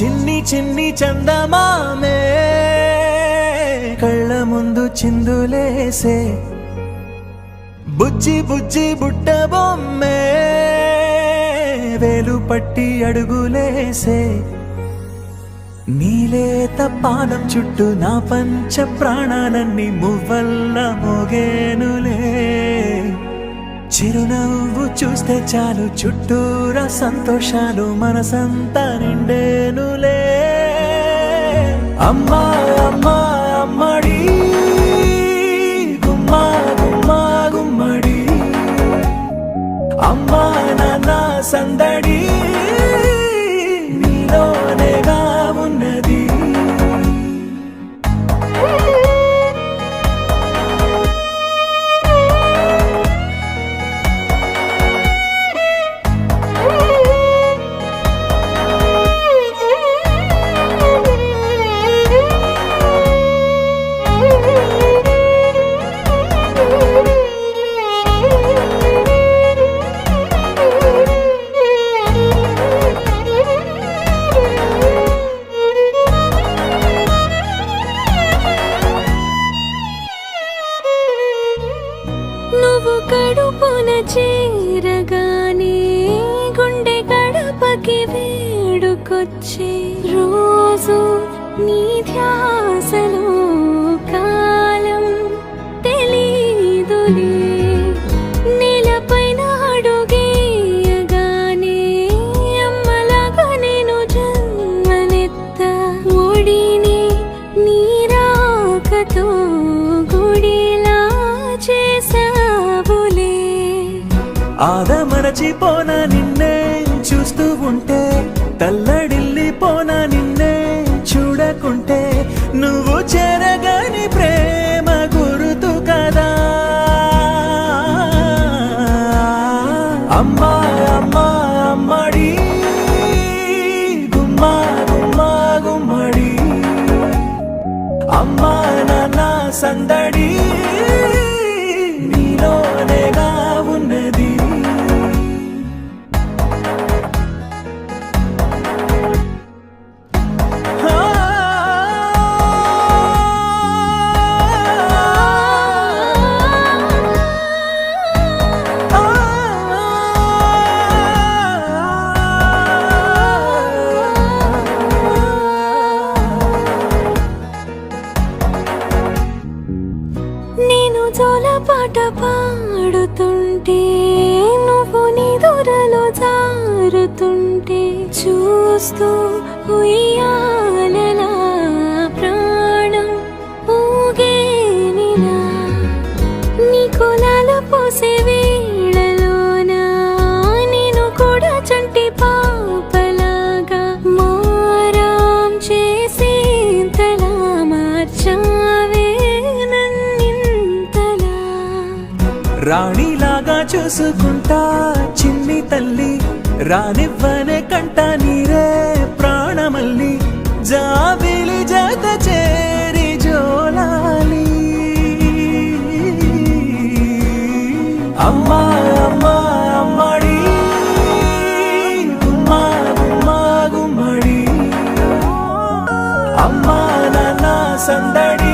చిన్ని చిన్ని చందమామే కళ్ళ ముందు చిందులేసే బుజ్జి బుజ్జి బుట్ట బొమ్మే వేలు పట్టి అడుగులేసే నీలేత పానం చుట్టూ నా పంచ ప్రాణాలన్నీ మువ్వల్ల మోగేనులే చిరునవ్వు చూస్తే చాలు చుట్టూరా సంతోషాలు మనసంతా నిండేనులే అమ్మా అమ్మా అమ్మడి గుమ్మా గుమ్మా గుమ్మడి అమ్మా నాన్న సందడి నీలోనేగా ఉన్నది నువ్వు కడుపున చేరగానే గుండె గడపకి వేడుకొచ్చే రోజు నీ ధ్యాసలో కాలం తెలీదులే నేలపైన అడుగేయగానే అమ్మలాగా నేను జన్మనెత్త ఒడిని నీ రాకతో గుడిలా చేసావులే ఆదమరచిపోనా నిన్నే చూస్తూ ఉంటే తల్లడిల్లిపోనా నిన్నే చూడకుంటే నువ్వు చెరగని ప్రేమ గురుతు కదా అమ్మా అమ్మా అమ్మడి గుమ్మా గుమ్మా గుమ్మడి అమ్మా నాన్న సందడి నీలోనేగా ఉన్నది నేను జోలపాట పాడుతుంటే నువ్వు నిదురలో జారుతుంటే చూస్తూ ఉయ్యాలలా ప్రాణం ఊగేనిలా నీ కులాల పోసే వేళలోన నేను కూడా చంటి పాపలాగా మారాం చేసేంతలా మార్చావే రాణిలాగా చూసుకుంటా చిన్ని తల్లి రానివ్వనే కంట నీరే ప్రాణమల్లి జాబిలి జత చేరి జోలాలి అమ్మా అమ్మా అమ్మడి గుమ్మా గుమ్మా గుమ్మడి అమ్మా నాన్న సందడి